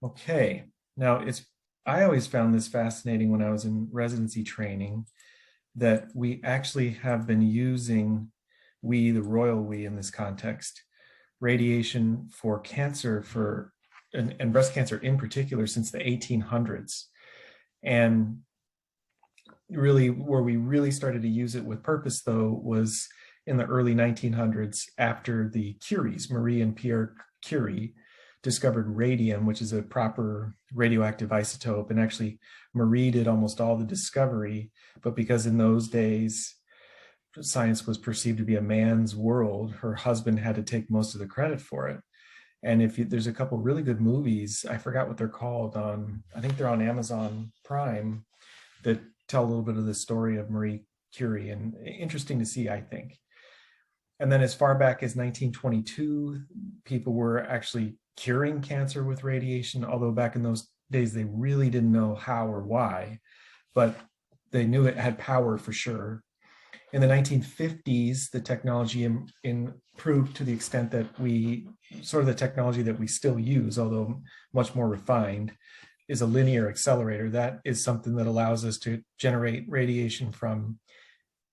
Okay, now I always found this fascinating when I was in residency training that we actually have been using, we, the royal we in this context, radiation for cancer and breast cancer in particular since the 1800s. And really where we really started to use it with purpose though was in the early 1900s after the Curies, Marie and Pierre Curie, discovered radium, which is a proper radioactive isotope. And actually, Marie did almost all the discovery, but because in those days science was perceived to be a man's world, her husband had to take most of the credit for it. And there's a couple really good movies, I forgot what they're called, on I think they're on Amazon Prime, that tell a little bit of the story of Marie Curie, and interesting to see, I think. And then as far back as 1922, people were actually curing cancer with radiation, although back in those days, they really didn't know how or why, but they knew it had power for sure. In the 1950s, the technology improved to the extent that the technology that we still use, although much more refined, is a linear accelerator. That is something that allows us to generate radiation from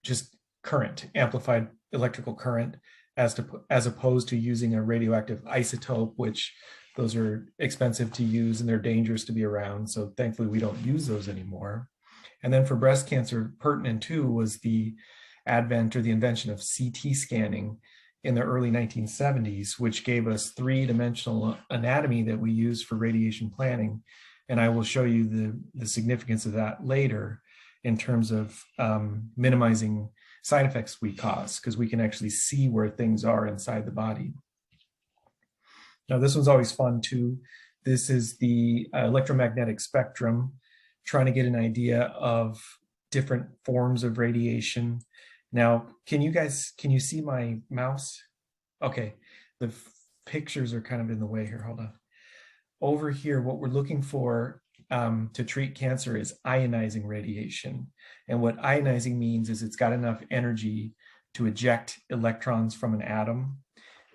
just current, amplified electrical current, as opposed to using a radioactive isotope, which those are expensive to use and they're dangerous to be around. So thankfully we don't use those anymore. And then for breast cancer, pertinent too was the advent or the invention of CT scanning in the early 1970s, which gave us three-dimensional anatomy that we use for radiation planning. And I will show you the significance of that later in terms of minimizing side effects we cause, because we can actually see where things are inside the body. Now, this one's always fun too. This is the electromagnetic spectrum, trying to get an idea of different forms of radiation. Now, can you see my mouse? Okay, the pictures are kind of in the way here, hold on. Over here, what we're looking for to treat cancer is ionizing radiation. And what ionizing means is it's got enough energy to eject electrons from an atom.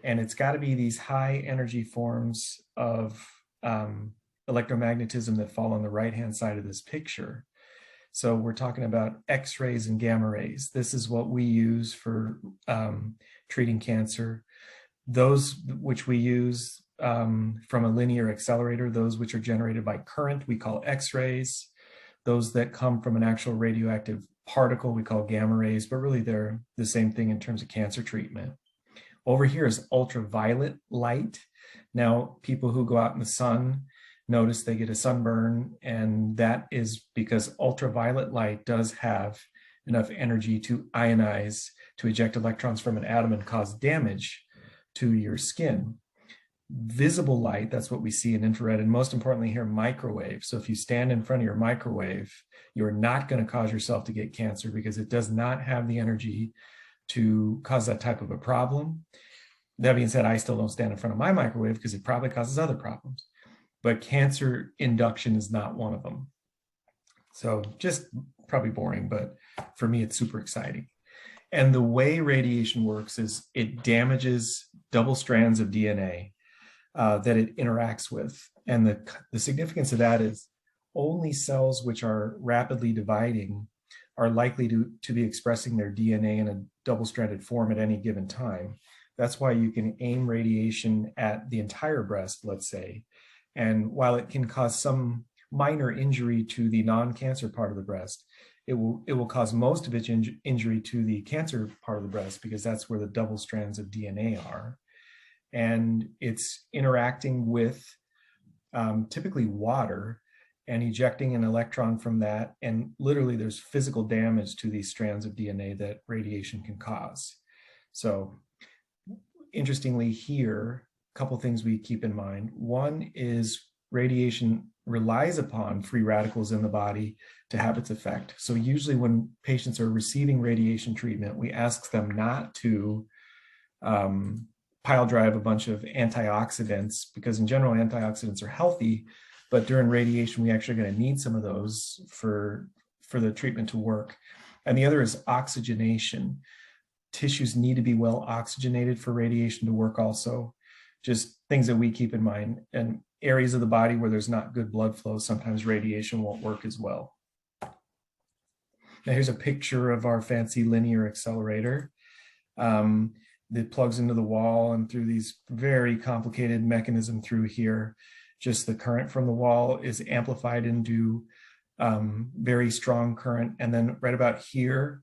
And it's got to be these high energy forms of electromagnetism that fall on the right-hand side of this picture. So we're talking about X-rays and gamma rays. This is what we use for treating cancer. Those which we use from a linear accelerator, those which are generated by current, we call X-rays. Those that come from an actual radioactive particle, we call gamma rays, but really they're the same thing in terms of cancer treatment. Over here is ultraviolet light. Now, people who go out in the sun notice they get a sunburn, and that is because ultraviolet light does have enough energy to ionize, to eject electrons from an atom and cause damage to your skin. Visible light, that's what we see in infrared, and most importantly here, microwave. So if you stand in front of your microwave, you're not going to cause yourself to get cancer because it does not have the energy to cause that type of a problem. That being said, I still don't stand in front of my microwave because it probably causes other problems. But cancer induction is not one of them. So just probably boring, but for me, it's super exciting. And the way radiation works is it damages double strands of DNA that it interacts with. And the significance of that is only cells which are rapidly dividing are likely to be expressing their DNA in a double-stranded form at any given time. That's why you can aim radiation at the entire breast, let's say, and while it can cause some minor injury to the non-cancer part of the breast, it will cause most of its injury to the cancer part of the breast because that's where the double strands of DNA are. And it's interacting with typically water and ejecting an electron from that. And literally there's physical damage to these strands of DNA that radiation can cause. So interestingly here, a couple things we keep in mind. One is radiation relies upon free radicals in the body to have its effect. So usually when patients are receiving radiation treatment, we ask them not to pile drive a bunch of antioxidants, because in general, antioxidants are healthy, but during radiation, we actually are going to need some of those for the treatment to work. And the other is oxygenation. Tissues need to be well oxygenated for radiation to work also. Just things that we keep in mind. And areas of the body where there's not good blood flow, sometimes radiation won't work as well. Now here's a picture of our fancy linear accelerator that plugs into the wall, and through these very complicated mechanism through here, just the current from the wall is amplified into very strong current. And then right about here,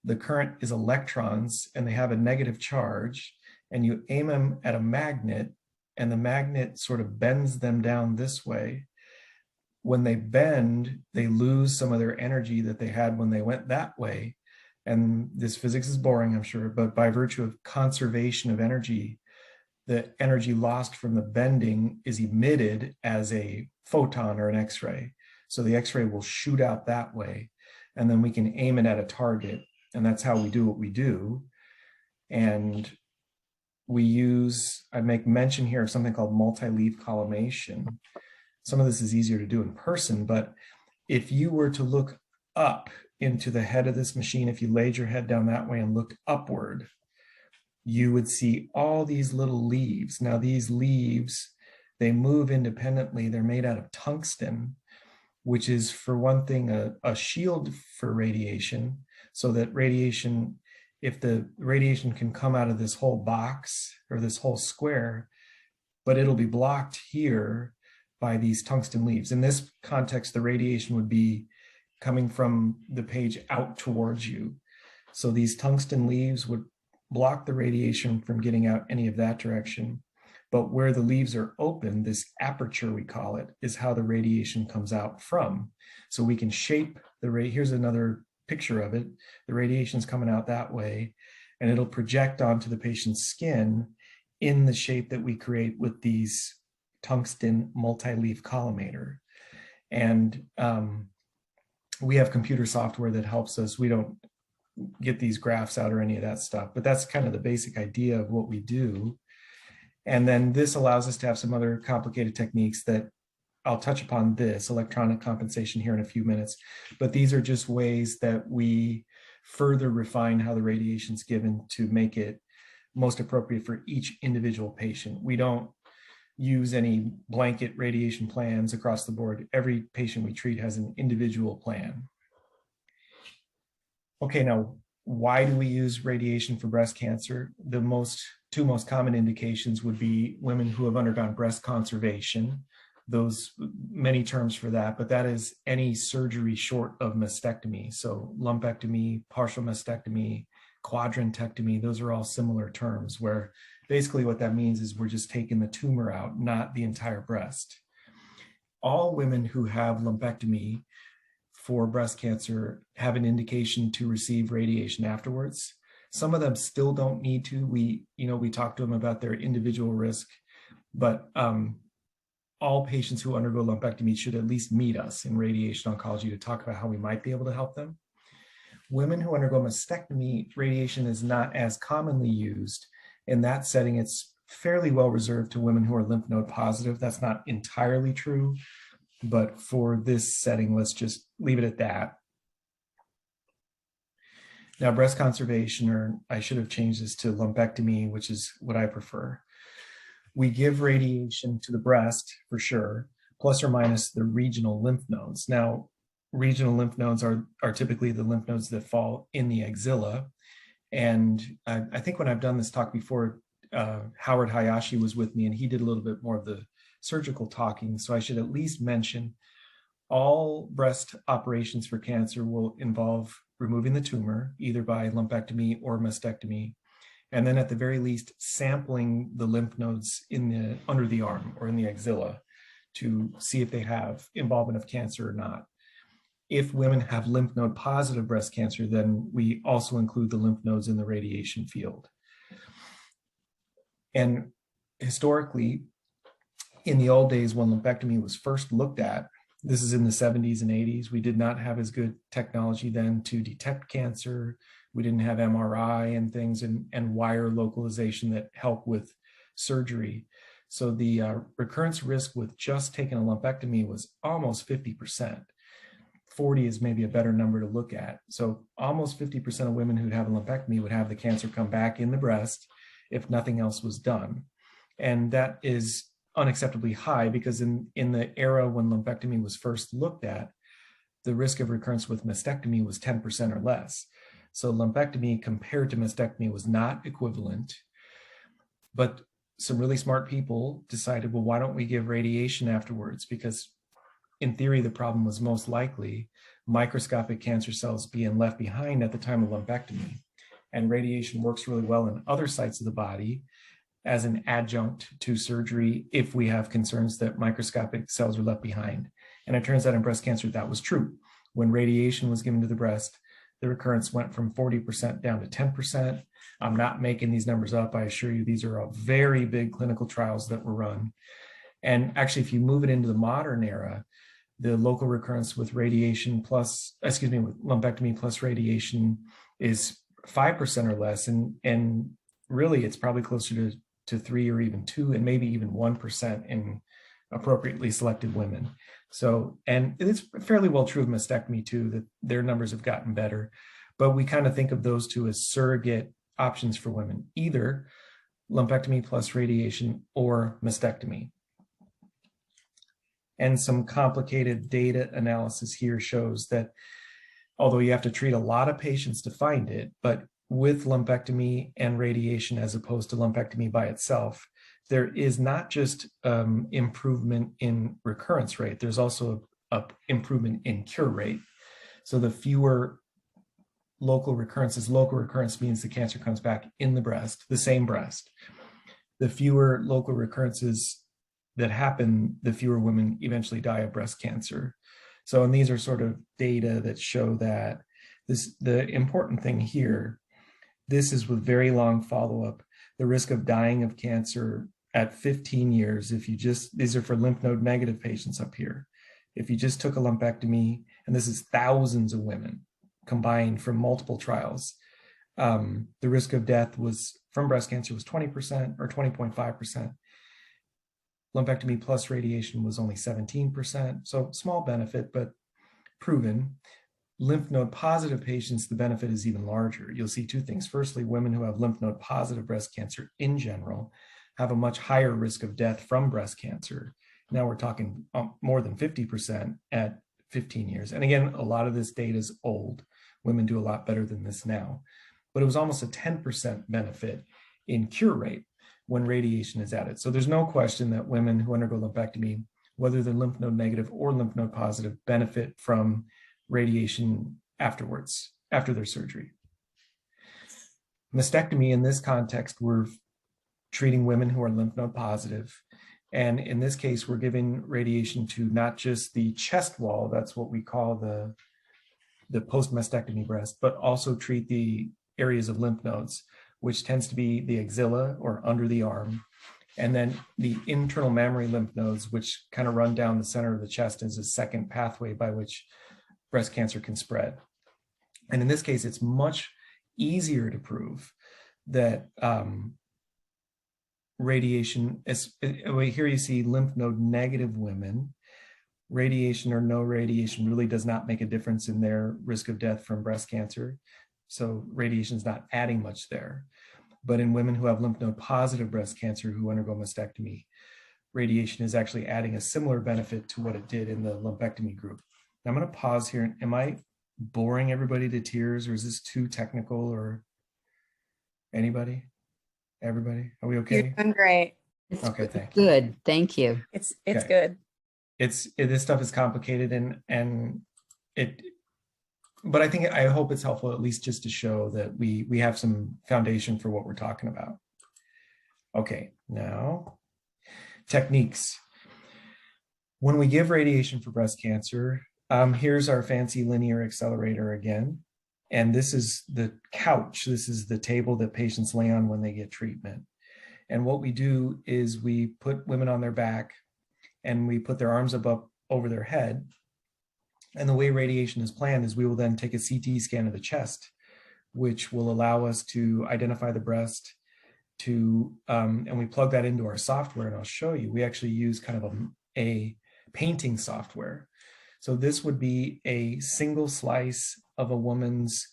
the current is electrons and they have a negative charge, and you aim them at a magnet and the magnet sort of bends them down this way. When they bend, they lose some of their energy that they had when they went that way. And this physics is boring, I'm sure, but by virtue of conservation of energy, the energy lost from the bending is emitted as a photon or an X-ray. So the X-ray will shoot out that way, and then we can aim it at a target. And that's how we do what we do. And we use, I make mention here of something called multi-leaf collimation. Some of this is easier to do in person, but if you were to look up into the head of this machine, if you laid your head down that way and looked upward, you would see all these little leaves. Now these leaves, they move independently. They're made out of tungsten, which is, for one thing, a shield for radiation, so that radiation, if the radiation can come out of this whole box or this whole square, but it'll be blocked here by these tungsten leaves. In this context, the radiation would be coming from the page out towards you. So these tungsten leaves would block the radiation from getting out any of that direction. But where the leaves are open, this aperture, we call it, is how the radiation comes out from. So we can shape the here's another picture of it. The radiation's coming out that way, and it'll project onto the patient's skin in the shape that we create with these tungsten multi-leaf collimator. And we have computer software that helps us. We don't get these graphs out or any of that stuff, but that's kind of the basic idea of what we do. And then this allows us to have some other complicated techniques that I'll touch upon, this electronic compensation here in a few minutes, but these are just ways that we further refine how the radiation's given to make it most appropriate for each individual patient. We don't use any blanket radiation plans across the board. Every patient we treat has an individual plan. Okay, now, why do we use radiation for breast cancer? The two most common indications would be women who have undergone breast conservation. Those, many terms for that, but that is any surgery short of mastectomy. So lumpectomy, partial mastectomy, quadrantectomy, those are all similar terms, where basically what that means is we're just taking the tumor out, not the entire breast. All women who have lumpectomy for breast cancer have an indication to receive radiation afterwards. Some of them still don't need to. We talk to them about their individual risk, but all patients who undergo lumpectomy should at least meet us in radiation oncology to talk about how we might be able to help them. Women who undergo mastectomy, radiation is not as commonly used. In that setting, it's fairly well reserved to women who are lymph node positive. That's not entirely true, but for this setting, let's just leave it at that. Now, breast conservation, or I should have changed this to lumpectomy, which is what I prefer. We give radiation to the breast for sure, plus or minus the regional lymph nodes. Now, regional lymph nodes are typically the lymph nodes that fall in the axilla. And I think when I've done this talk before, Howard Hayashi was with me and he did a little bit more of the surgical talking. So I should at least mention all breast operations for cancer will involve removing the tumor, either by lumpectomy or mastectomy. And then at the very least, sampling the lymph nodes under the arm or in the axilla to see if they have involvement of cancer or not. If women have lymph node positive breast cancer, then we also include the lymph nodes in the radiation field. And historically, in the old days when lumpectomy was first looked at, this is in the 70s and 80s, we did not have as good technology then to detect cancer. We didn't have MRI and things and wire localization that help with surgery. So the recurrence risk with just taking a lumpectomy was almost 50%. 40 is maybe a better number to look at. So almost 50% of women who'd have a lumpectomy would have the cancer come back in the breast if nothing else was done. And that is unacceptably high, because in the era when lumpectomy was first looked at, the risk of recurrence with mastectomy was 10% or less. So lumpectomy compared to mastectomy was not equivalent. But some really smart people decided, well, why don't we give radiation afterwards? Because in theory, the problem was most likely microscopic cancer cells being left behind at the time of lumpectomy. And radiation works really well in other sites of the body as an adjunct to surgery if we have concerns that microscopic cells are left behind. And it turns out in breast cancer, that was true. When radiation was given to the breast, the recurrence went from 40% down to 10%. I'm not making these numbers up. I assure you, these are all very big clinical trials that were run. And actually, if you move it into the modern era, the local recurrence with radiation plus, with lumpectomy plus radiation is 5% or less. And really, it's probably closer to 3 or even 2, and maybe even 1% in appropriately selected women. So, and it's fairly well true of mastectomy too, that their numbers have gotten better. But we kind of think of those two as surrogate options for women, either lumpectomy plus radiation or mastectomy. And some complicated data analysis here shows that although you have to treat a lot of patients to find it, but with lumpectomy and radiation as opposed to lumpectomy by itself, there is not just improvement in recurrence rate, there's also an improvement in cure rate. So the fewer local recurrences, local recurrence means the cancer comes back in the breast, the same breast. The fewer local recurrences that happen, the fewer women eventually die of breast cancer. So, and these are sort of data that show that the important thing here, this is with very long follow-up, the risk of dying of cancer at 15 years, these are for lymph node negative patients up here. If you just took a lumpectomy, and this is thousands of women combined from multiple trials, the risk of death from breast cancer was 20% or 20.5%. Lumpectomy plus radiation was only 17%, so small benefit, but proven. Lymph node positive patients, the benefit is even larger. You'll see two things. Firstly, women who have lymph node positive breast cancer in general have a much higher risk of death from breast cancer. Now we're talking more than 50% at 15 years. And again, a lot of this data is old. Women do a lot better than this now. But it was almost a 10% benefit in cure rate when radiation is added. So there's no question that women who undergo lumpectomy, whether they're lymph node negative or lymph node positive, benefit from radiation afterwards, after their surgery. Mastectomy in this context, we're treating women who are lymph node positive. And in this case, we're giving radiation to not just the chest wall, that's what we call the post-mastectomy breast, but also treat the areas of lymph nodes, which tends to be the axilla or under the arm, and then the internal mammary lymph nodes, which kind of run down the center of the chest as a second pathway by which breast cancer can spread. And in this case, it's much easier to prove that radiation, here you see lymph node negative women, radiation or no radiation really does not make a difference in their risk of death from breast cancer. So radiation is not adding much there. But in women who have lymph node positive breast cancer who undergo mastectomy, radiation is actually adding a similar benefit to what it did in the lumpectomy group. Now I'm going to pause here. Am I boring everybody to tears, or is this too technical, or anybody? Everybody? Are we okay? You're doing great. Okay, thank you. Good, thank you. It's Okay. good. This stuff is complicated but I hope it's helpful at least just to show that we have some foundation for what we're talking about. Okay, now techniques. When we give radiation for breast cancer, here's our fancy linear accelerator again. And this is the couch. This is the table that patients lay on when they get treatment. And what we do is we put women on their back and we put their arms up over their head. And the way radiation is planned is we will then take a CT scan of the chest, which will allow us to identify the breast and we plug that into our software, and I'll show you. We actually use kind of a painting software. So this would be a single slice of a woman's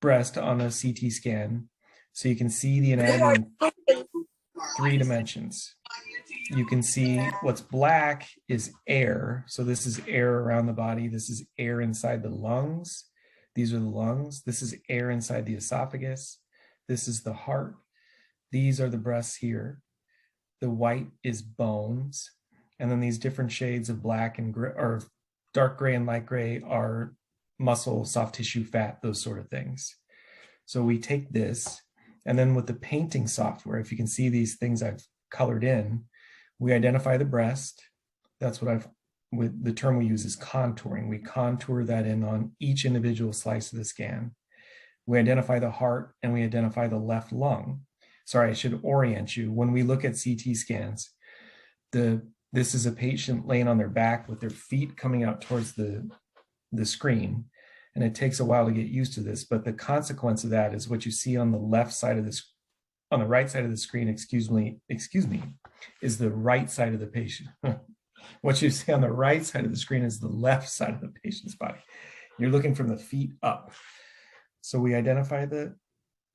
breast on a CT scan. So you can see the anatomy in 3 dimensions. you can see what's black is air. So this is air around the body. This is air inside the lungs. These are the lungs. This is air inside the esophagus. This is the heart. These are the breasts here. The white is bones. And then these different shades of black and gray, or dark gray and light gray, are muscle, soft tissue, fat, those sort of things. So we take this, and then with the painting software, if you can see these things I've colored in, we identify the breast. That's what with the term we use is contouring. We contour that in on each individual slice of the scan. We identify the heart and we identify the left lung. Sorry, I should orient you. When we look at CT scans, this is a patient laying on their back with their feet coming out towards the screen. And it takes a while to get used to this, but the consequence of that is what you see on the left side of this, on the right side of the screen, excuse me, is the right side of the patient. What you see on the right side of the screen is the left side of the patient's body. You're looking from the feet up. So we identify the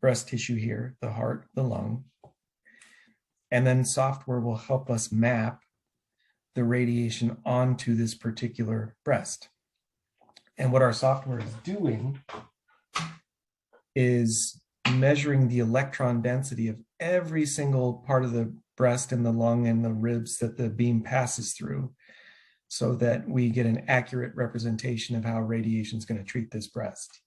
breast tissue here, the heart, the lung, and then software will help us map the radiation onto this particular breast. And what our software is doing is measuring the electron density of every single part of the breast and the lung and the ribs that the beam passes through, so that we get an accurate representation of how radiation is going to treat this breast.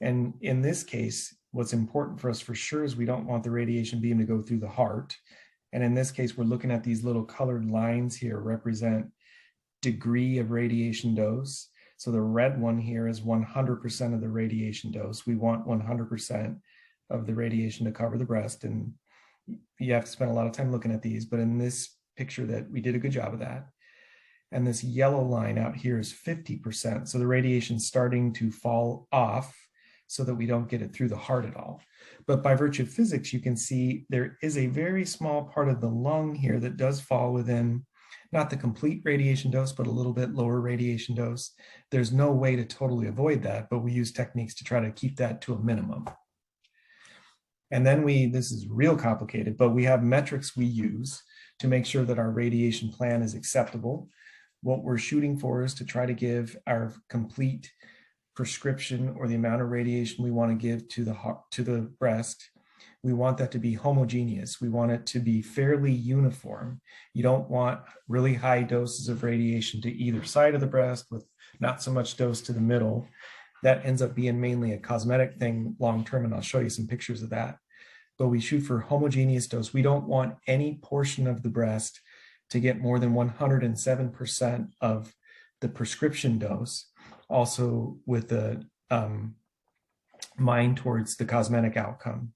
And in this case, what's important for us for sure is we don't want the radiation beam to go through the heart. And in this case, we're looking at these little colored lines here represent degree of radiation dose. So the red one here is 100% of the radiation dose. We want 100% of the radiation to cover the breast. And you have to spend a lot of time looking at these, but in this picture that we did a good job of that. And this yellow line out here is 50%. So the radiation's starting to fall off so that we don't get it through the heart at all. But by virtue of physics, you can see there is a very small part of the lung here that does fall within not the complete radiation dose, but a little bit lower radiation dose. There's no way to totally avoid that, but we use techniques to try to keep that to a minimum. And then this is real complicated, but we have metrics we use to make sure that our radiation plan is acceptable. What we're shooting for is to try to give our complete prescription or the amount of radiation we want to give to the breast. We want that to be homogeneous. We want it to be fairly uniform. You don't want really high doses of radiation to either side of the breast with not so much dose to the middle. That ends up being mainly a cosmetic thing long-term, and I'll show you some pictures of that. But we shoot for homogeneous dose. We don't want any portion of the breast to get more than 107% of the prescription dose, also with the mind towards the cosmetic outcome.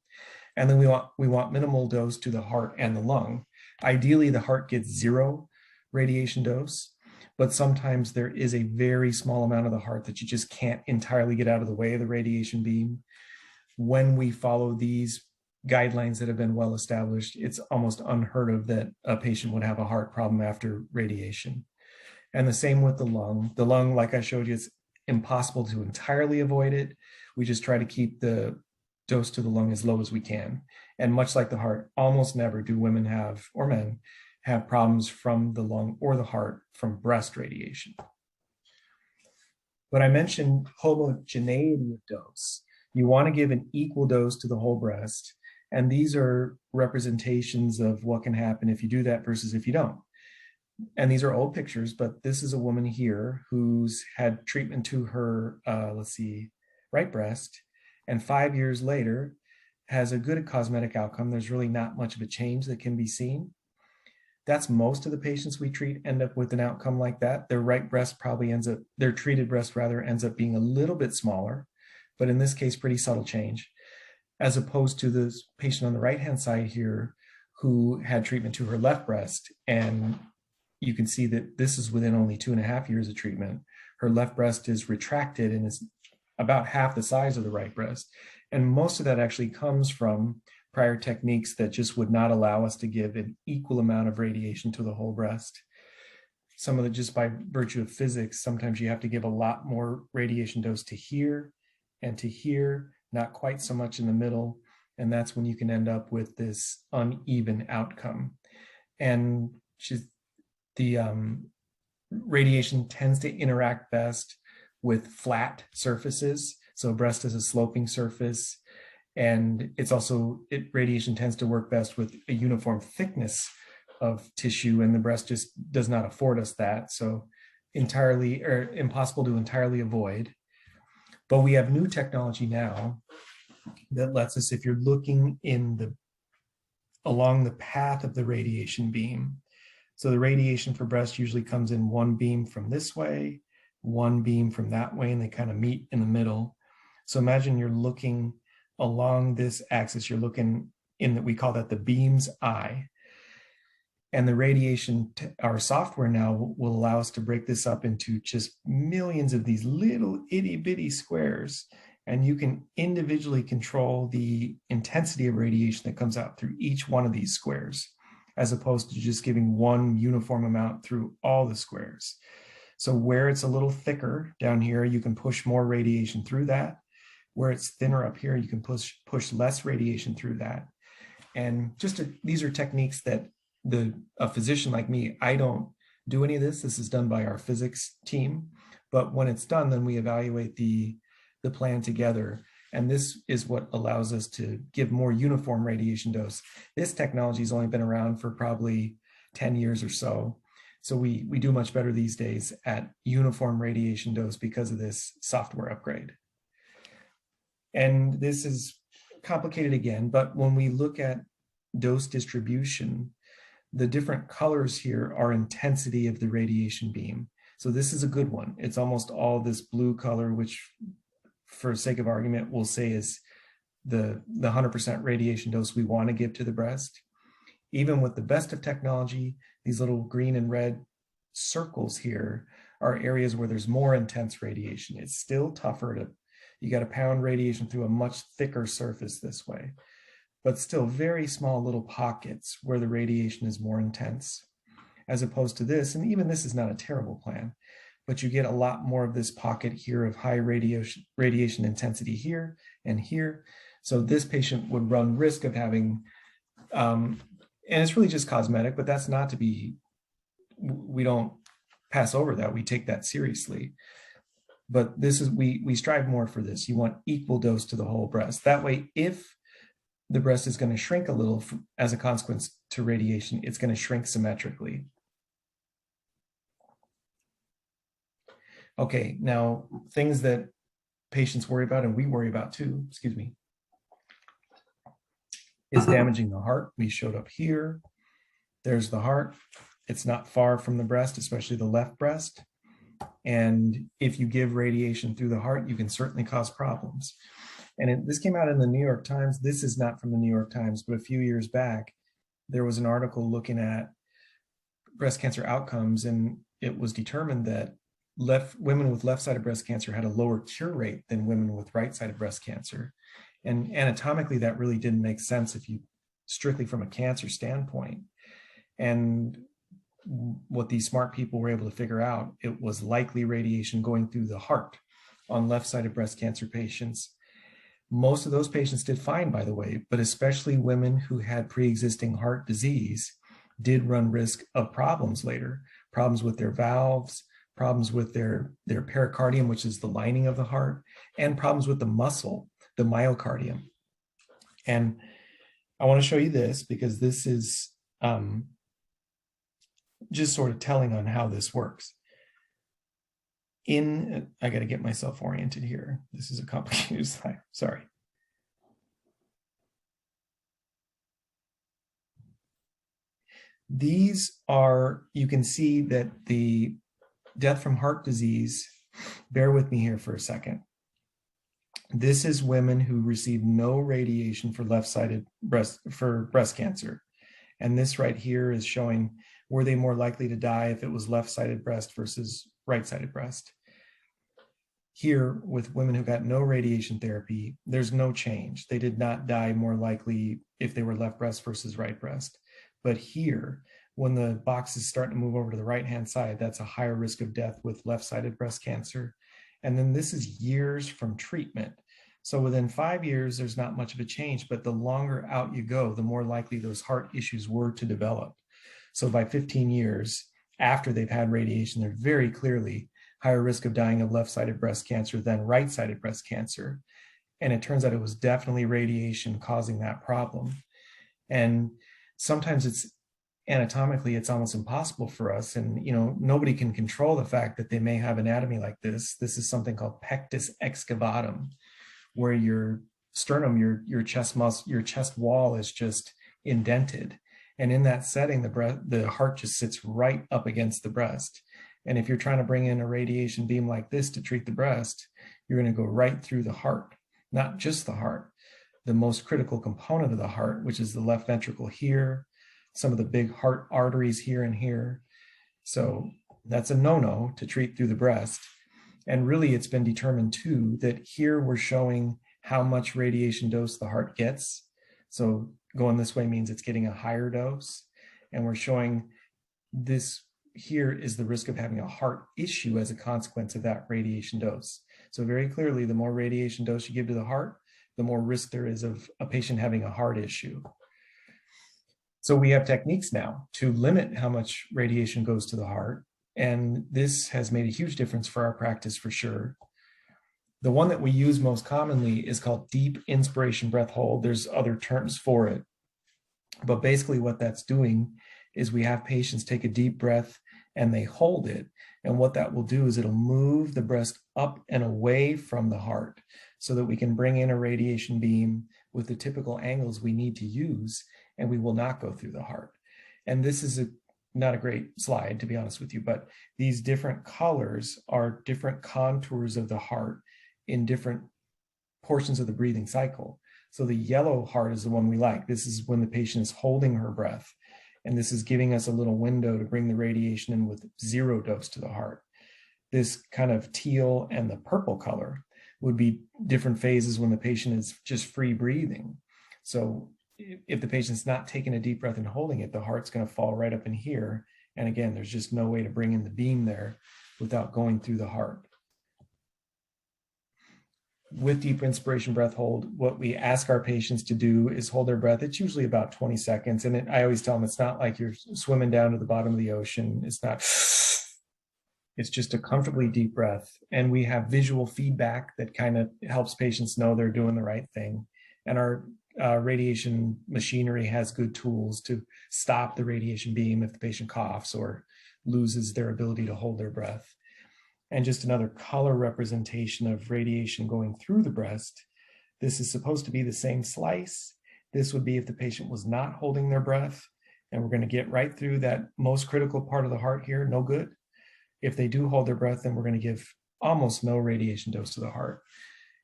And then we want minimal dose to the heart and the lung. Ideally, the heart gets 0 radiation dose, but sometimes there is a very small amount of the heart that you just can't entirely get out of the way of the radiation beam. When we follow these guidelines that have been well established, it's almost unheard of that a patient would have a heart problem after radiation. And the same with the lung. The lung, like I showed you, it's impossible to entirely avoid it. We just try to keep the dose to the lung as low as we can. And much like the heart, almost never do women have, or men, have problems from the lung or the heart from breast radiation. But I mentioned homogeneity of dose. You want to give an equal dose to the whole breast. And these are representations of what can happen if you do that versus if you don't. And these are old pictures, but this is a woman here who's had treatment to her, right breast, and 5 years later has a good cosmetic outcome. There's really not much of a change that can be seen. That's most of the patients we treat end up with an outcome like that. Their right breast probably their treated breast rather ends up being a little bit smaller, but in this case, pretty subtle change, as opposed to this patient on the right-hand side here who had treatment to her left breast. And you can see that this is within only 2.5 years of treatment. Her left breast is retracted and is about half the size of the right breast. And most of that actually comes from prior techniques that just would not allow us to give an equal amount of radiation to the whole breast. Some of it, just by virtue of physics, sometimes you have to give a lot more radiation dose to here and to here, not quite so much in the middle. And that's when you can end up with this uneven outcome. And the radiation tends to interact best with flat surfaces. So breast is a sloping surface, and radiation tends to work best with a uniform thickness of tissue, and the breast just does not afford us that. So entirely or impossible to entirely avoid. But we have new technology now that lets us, if you're looking along the path of the radiation beam. So the radiation for breast usually comes in one beam from this way, one beam from that way, and they kind of meet in the middle. So imagine you're looking along this axis, you're looking we call that the beam's eye. And the radiation, our software now will allow us to break this up into just millions of these little itty bitty squares. And you can individually control the intensity of radiation that comes out through each one of these squares, as opposed to just giving one uniform amount through all the squares. So where it's a little thicker down here, you can push more radiation through that. Where it's thinner up here, you can push less radiation through that. And these are techniques that a physician like me, I don't do any of this. This is done by our physics team. But when it's done, then we evaluate the plan together. And this is what allows us to give more uniform radiation dose. This technology has only been around for probably 10 years or so. So we do much better these days at uniform radiation dose because of this software upgrade. And this is complicated again, but when we look at dose distribution, the different colors here are intensity of the radiation beam. So this is a good one. It's almost all this blue color, which for sake of argument, we'll say is the 100% radiation dose we want to give to the breast. Even with the best of technology, these little green and red circles here are areas where there's more intense radiation. It's still tougher you got to pound radiation through a much thicker surface this way, but still very small little pockets where the radiation is more intense, as opposed to this. And even this is not a terrible plan, but you get a lot more of this pocket here of high radiation intensity here and here. So this patient would run risk of having, and it's really just cosmetic, but that's not to be, we don't pass over that. We take that seriously. But this is, we strive more for this. You want equal dose to the whole breast. That way, if the breast is going to shrink a little as a consequence to radiation, it's going to shrink symmetrically. Okay, now things that patients worry about, and we worry about too, excuse me, is damaging the heart. We showed up here. There's the heart. It's not far from the breast, especially the left breast. And if you give radiation through the heart, you can certainly cause problems. And this came out in the New York Times. This is not from the New York Times, but a few years back, there was an article looking at breast cancer outcomes, and it was determined that women with left-sided breast cancer had a lower cure rate than women with right-sided breast cancer. And anatomically, that really didn't make sense if you strictly from a cancer standpoint. And what these smart people were able to figure out, it was likely radiation going through the heart on left-sided breast cancer patients. Most of those patients did fine, by the way, but especially women who had pre-existing heart disease did run risk of problems later, problems with their valves, problems with their pericardium, which is the lining of the heart, and problems with the muscle, the myocardium. And I want to show you this because this is just sort of telling on how this works. I got to get myself oriented here. This is a complicated slide, sorry. These are, you can see that the death from heart disease, bear with me here for a second. This is women who received no radiation for left-sided breast cancer. And this right here is showing, were they more likely to die if it was left-sided breast versus right-sided breast? Here, with women who got no radiation therapy, there's no change. They did not die more likely if they were left breast versus right breast. But here, when the box is starting to move over to the right-hand side, that's a higher risk of death with left-sided breast cancer. And then this is years from treatment. So within 5 years, there's not much of a change, but the longer out you go, the more likely those heart issues were to develop. So by 15 years after they've had radiation, they're very clearly higher risk of dying of left-sided breast cancer than right-sided breast cancer. And it turns out it was definitely radiation causing that problem. And sometimes it's anatomically, it's almost impossible for us. And, nobody can control the fact that they may have anatomy like this. This is something called pectus excavatum, where your sternum, your chest muscle, your chest wall is just indented. And in that setting, the heart just sits right up against the breast. And if you're trying to bring in a radiation beam like this to treat the breast, you're going to go right through the heart, not just the heart, the most critical component of the heart, which is the left ventricle here, some of the big heart arteries here and here. So that's a no-no to treat through the breast. And really, it's been determined too that here we're showing how much radiation dose the heart gets. So going this way means it's getting a higher dose. And we're showing this here is the risk of having a heart issue as a consequence of that radiation dose. So very clearly, the more radiation dose you give to the heart, the more risk there is of a patient having a heart issue. So we have techniques now to limit how much radiation goes to the heart. And this has made a huge difference for our practice for sure. The one that we use most commonly is called deep inspiration breath hold. There's other terms for it. But basically what that's doing is we have patients take a deep breath and they hold it. And what that will do is it'll move the breast up and away from the heart so that we can bring in a radiation beam with the typical angles we need to use, and we will not go through the heart. And this is not a great slide, to be honest with you, but these different colors are different contours of the heart in different portions of the breathing cycle. So the yellow heart is the one we like. This is when the patient is holding her breath. And this is giving us a little window to bring the radiation in with 0 dose to the heart. This kind of teal and the purple color would be different phases when the patient is just free breathing. So if the patient's not taking a deep breath and holding it, the heart's going to fall right up in here. And again, there's just no way to bring in the beam there without going through the heart. With deep inspiration breath hold, what we ask our patients to do is hold their breath. It's usually about 20 seconds. And I always tell them it's not like you're swimming down to the bottom of the ocean. It's not, it's just a comfortably deep breath. And we have visual feedback that kind of helps patients know they're doing the right thing. And our radiation machinery has good tools to stop the radiation beam if the patient coughs or loses their ability to hold their breath. And just another color representation of radiation going through the breast. This is supposed to be the same slice. This would be if the patient was not holding their breath, and we're going to get right through that most critical part of the heart here, no good. If they do hold their breath, then we're going to give almost no radiation dose to the heart.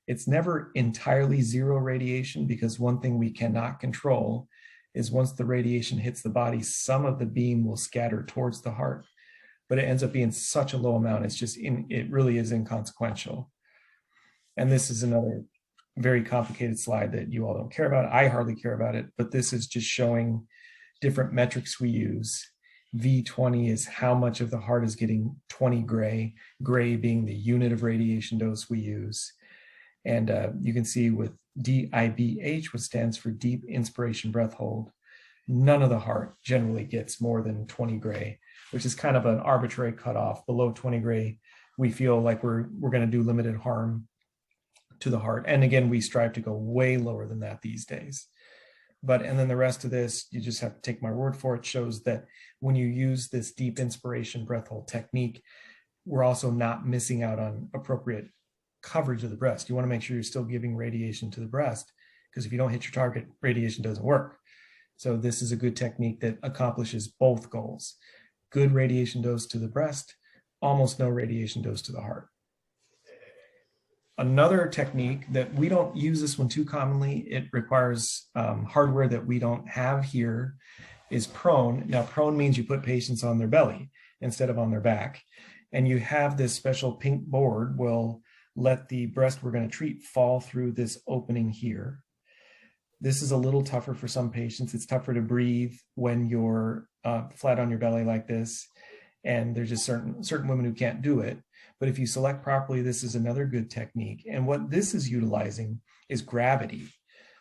It's never entirely 0 radiation, because one thing we cannot control is once the radiation hits the body, some of the beam will scatter towards the heart. But it ends up being such a low amount. It really is inconsequential. And this is another very complicated slide that you all don't care about. I hardly care about it, but this is just showing different metrics we use. V20 is how much of the heart is getting 20 gray, gray being the unit of radiation dose we use. And you can see with DIBH, which stands for deep inspiration breath hold, none of the heart generally gets more than 20 gray, which is kind of an arbitrary cutoff. Below 20 gray, we feel like we're going to do limited harm to the heart. And again, we strive to go way lower than that these days. And then the rest of this, you just have to take my word for it, shows that when you use this deep inspiration breath hold technique, we're also not missing out on appropriate coverage of the breast. You want to make sure you're still giving radiation to the breast, because if you don't hit your target, radiation doesn't work. So this is a good technique that accomplishes both goals. Good radiation dose to the breast, almost no radiation dose to the heart. Another technique that we don't use this one too commonly, it requires hardware that we don't have here, is prone. Now, prone means you put patients on their belly instead of on their back. And you have this special pink board will let the breast we're going to treat fall through this opening here. This is a little tougher for some patients. It's tougher to breathe when you're flat on your belly like this. And there's just certain women who can't do it. But if you select properly, this is another good technique. And what this is utilizing is gravity.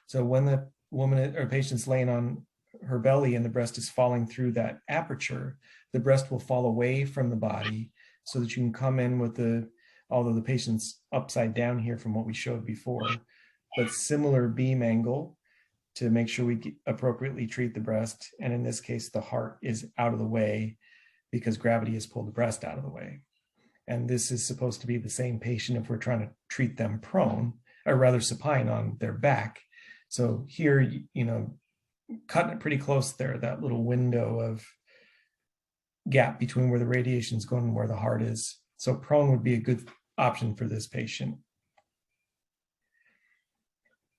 So when the woman or patient's laying on her belly and the breast is falling through that aperture, the breast will fall away from the body so that you can come in with although the patient's upside down here from what we showed before, but similar beam angle to make sure we appropriately treat the breast. And in this case, the heart is out of the way because gravity has pulled the breast out of the way. And this is supposed to be the same patient if we're trying to treat them prone, or rather supine on their back. So here, cutting it pretty close there, that little window of gap between where the radiation is going and where the heart is. So prone would be a good option for this patient.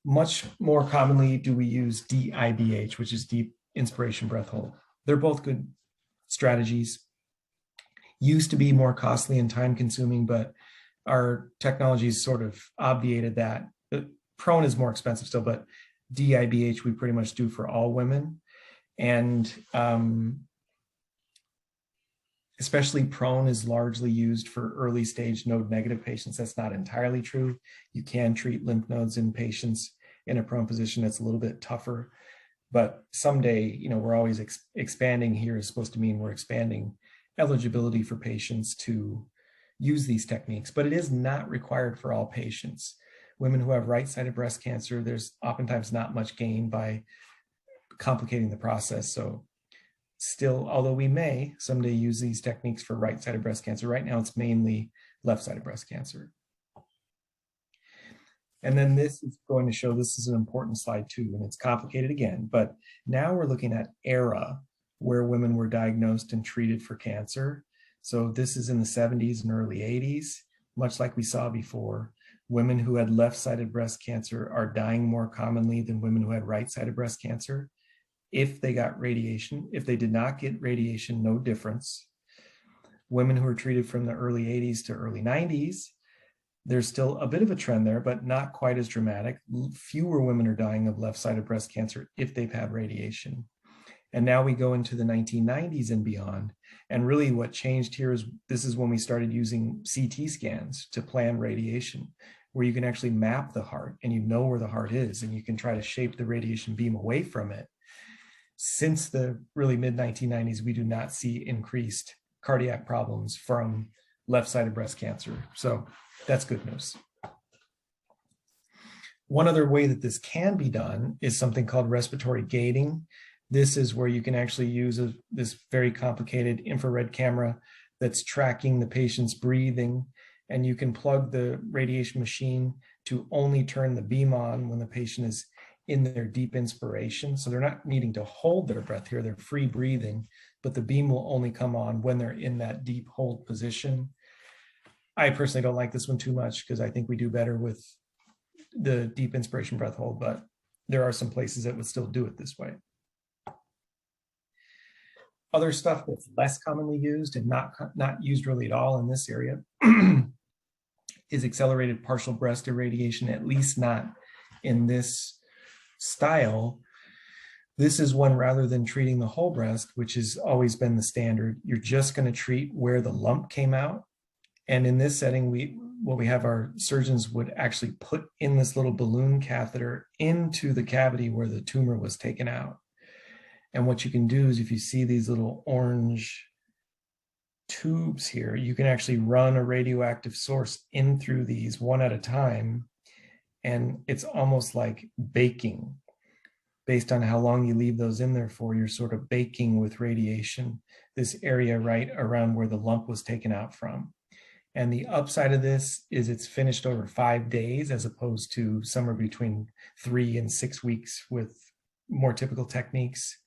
Much more commonly do we use DIBH, which is deep inspiration breath hold. They're both good strategies. Used to be more costly and time consuming, but our technologies sort of obviated that. Prone is more expensive still, but DIBH we pretty much do for all women. And especially prone is largely used for early stage node negative patients. That's not entirely true. You can treat lymph nodes in patients in a prone position. It's a little bit tougher, but someday, we're always expanding here is supposed to mean we're expanding eligibility for patients to use these techniques, but it is not required for all patients. Women who have right-sided breast cancer, there's oftentimes not much gain by complicating the process. So still, although we may someday use these techniques for right-sided breast cancer, right now it's mainly left-sided breast cancer. And then this is going to show, this is an important slide too, and it's complicated again, but now we're looking at era where women were diagnosed and treated for cancer. So this is in the 70s and early 80s, much like we saw before. Women who had left-sided breast cancer are dying more commonly than women who had right-sided breast cancer if they got radiation. If they did not get radiation, no difference. Women who were treated from the early 80s to early 90s, there's still a bit of a trend there, but not quite as dramatic. Fewer women are dying of left-sided breast cancer if they've had radiation. And now we go into the 1990s and beyond. And really what changed here is this is when we started using CT scans to plan radiation, where you can actually map the heart and you know where the heart is and you can try to shape the radiation beam away from it. Since the really mid-1990s, we do not see increased cardiac problems from left-sided breast cancer. So that's good news. One other way that this can be done is something called respiratory gating. This is where you can actually use this very complicated infrared camera that's tracking the patient's breathing, and you can plug the radiation machine to only turn the beam on when the patient is in their deep inspiration. So they're not needing to hold their breath here, they're free breathing, but the beam will only come on when they're in that deep hold position. I personally don't like this one too much because I think we do better with the deep inspiration breath hold, but there are some places that would still do it this way. Other stuff that's less commonly used and not used really at all in this area is accelerated partial breast irradiation, at least not in this style. This is one, rather than treating the whole breast, which has always been the standard, you're just going to treat where the lump came out. And in this setting, we have our surgeons would actually put in this little balloon catheter into the cavity where the tumor was taken out. And what you can do is if you see these little orange tubes here, you can actually run a radioactive source in through these one at a time. And it's almost like baking. Based on how long you leave those in there for, you're sort of baking with radiation, this area right around where the lump was taken out from. And the upside of this is it's finished over 5 days as opposed to somewhere between 3 and 6 weeks with more typical techniques.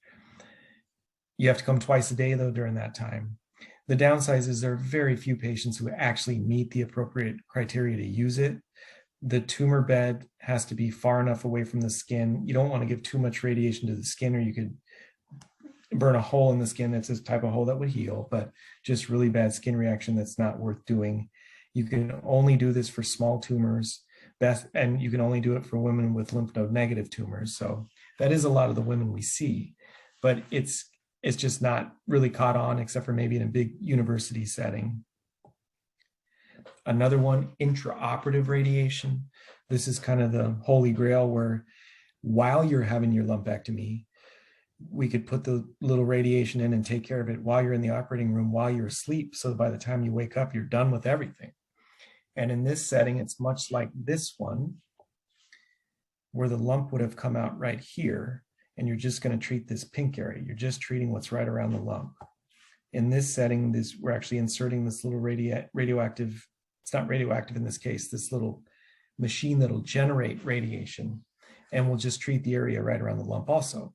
You have to come twice a day though during that time. The downside is there are very few patients who actually meet the appropriate criteria to use it. The tumor bed has to be far enough away from the skin. You don't want to give too much radiation to the skin or you could burn a hole in the skin. That's this type of hole that would heal, but just really bad skin reaction that's not worth doing. You can only do this for small tumors, and you can only do it for women with lymph node negative tumors. So that is a lot of the women we see, but it's just not really caught on except for maybe in a big university setting. Another one, intraoperative radiation. This is kind of the holy grail where while you're having your lumpectomy, we could put the little radiation in and take care of it while you're in the operating room, while you're asleep. So by the time you wake up, you're done with everything. And in this setting, it's much like this one, where the lump would have come out right here, and you're just going to treat this pink area. You're just treating what's right around the lump. In this setting, we're actually inserting this little radioactive, it's not radioactive in this case, this little machine that'll generate radiation, and we'll just treat the area right around the lump also.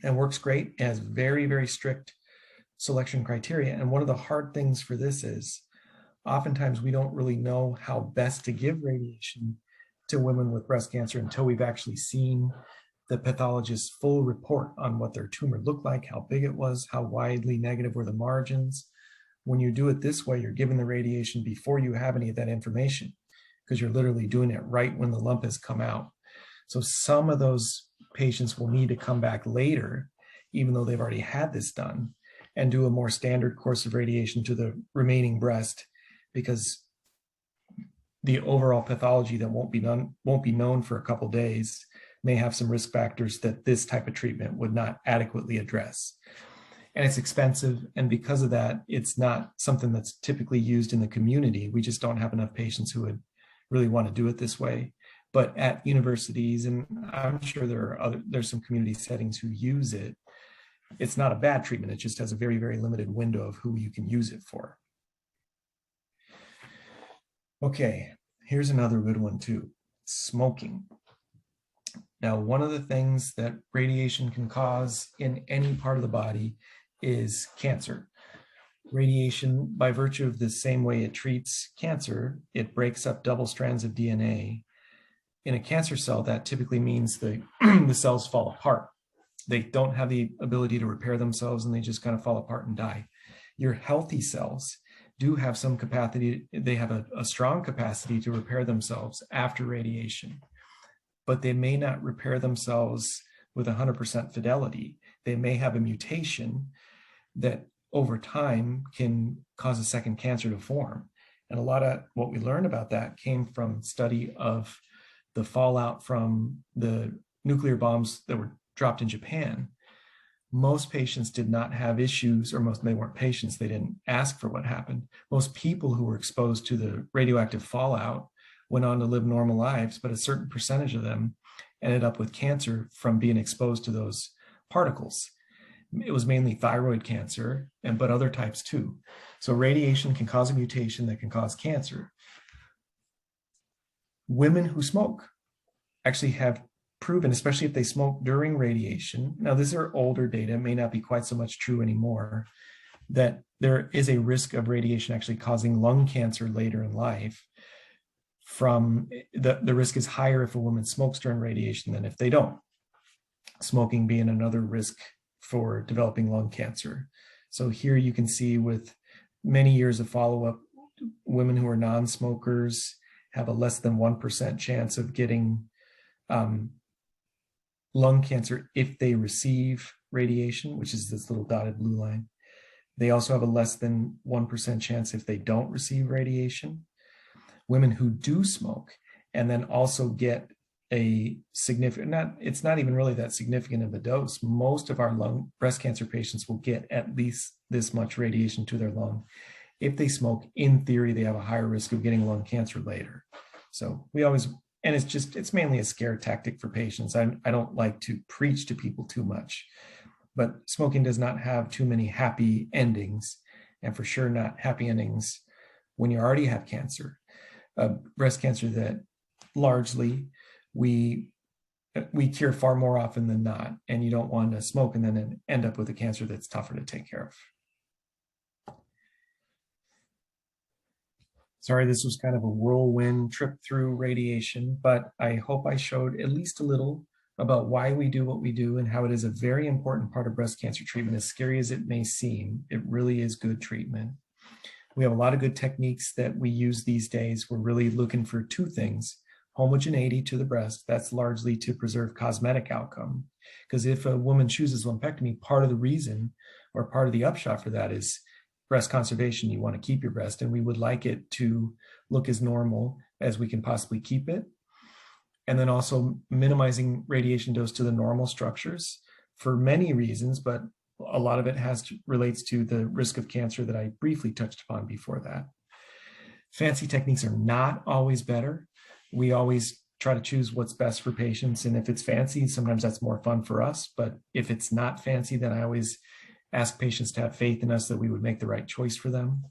And works great. It has very, very strict selection criteria. And one of the hard things for this is oftentimes we don't really know how best to give radiation to women with breast cancer until we've actually seen the pathologist's full report on what their tumor looked like, how big it was, how widely negative were the margins. When you do it this way, you're giving the radiation before you have any of that information, because you're literally doing it right when the lump has come out. So some of those patients will need to come back later, even though they've already had this done, and do a more standard course of radiation to the remaining breast, because the overall pathology that won't be known for a couple of days may have some risk factors that this type of treatment would not adequately address. And it's expensive, and because of that, it's not something that's typically used in the community. We just don't have enough patients who would really want to do it this way. But at universities, and I'm sure there's some community settings who use it, it's not a bad treatment. It just has a very, very limited window of who you can use it for. Okay, here's another good one too, smoking. Now, one of the things that radiation can cause in any part of the body is cancer. Radiation, by virtue of the same way it treats cancer, it breaks up double strands of DNA. In a cancer cell, that typically means the cells fall apart. They don't have the ability to repair themselves, and they just kind of fall apart and die. Your healthy cells do have some capacity. They have a strong capacity to repair themselves after radiation, but they may not repair themselves with 100% fidelity. They may have a mutation that over time can cause a second cancer to form. And a lot of what we learned about that came from study of the fallout from the nuclear bombs that were dropped in Japan. Most patients did not have issues, or they weren't patients, they didn't ask for what happened. Most people who were exposed to the radioactive fallout went on to live normal lives, but a certain percentage of them ended up with cancer from being exposed to those particles. It was mainly thyroid cancer, but other types too. So radiation can cause a mutation that can cause cancer. Women who smoke actually have proven, especially if they smoke during radiation. Now, these are older data, it may not be quite so much true anymore, that there is a risk of radiation actually causing lung cancer later in life. From the risk is higher if a woman smokes during radiation than if they don't. Smoking being another risk for developing lung cancer. So here you can see, with many years of follow-up, women who are non-smokers have a less than 1% chance of getting lung cancer if they receive radiation, which is this little dotted blue line. They also have a less than 1% chance if they don't receive radiation. Women who do smoke and then also get a significant, it's not even really that significant of a dose. Most of our breast cancer patients will get at least this much radiation to their lung. If they smoke, in theory, they have a higher risk of getting lung cancer later. So we always, and it's mainly a scare tactic for patients. I don't like to preach to people too much, but smoking does not have too many happy endings, and for sure not happy endings when you already have cancer. Breast cancer that largely we cure far more often than not, and you don't want to smoke and then end up with a cancer that's tougher to take care of. Sorry, this was kind of a whirlwind trip through radiation, but I hope I showed at least a little about why we do what we do and how it is a very important part of breast cancer treatment. As scary as it may seem, it really is good treatment. We have a lot of good techniques that we use these days. We're really looking for two things: homogeneity to the breast. That's largely to preserve cosmetic outcome. Because if a woman chooses lumpectomy, part of the reason, or part of the upshot for that, is breast conservation. You want to keep your breast, and we would like it to look as normal as we can possibly keep it. And then also minimizing radiation dose to the normal structures for many reasons, but a lot of it relates to the risk of cancer that I briefly touched upon before that. Fancy techniques are not always better. We always try to choose what's best for patients. And if it's fancy, sometimes that's more fun for us. But if it's not fancy, then I always ask patients to have faith in us that we would make the right choice for them.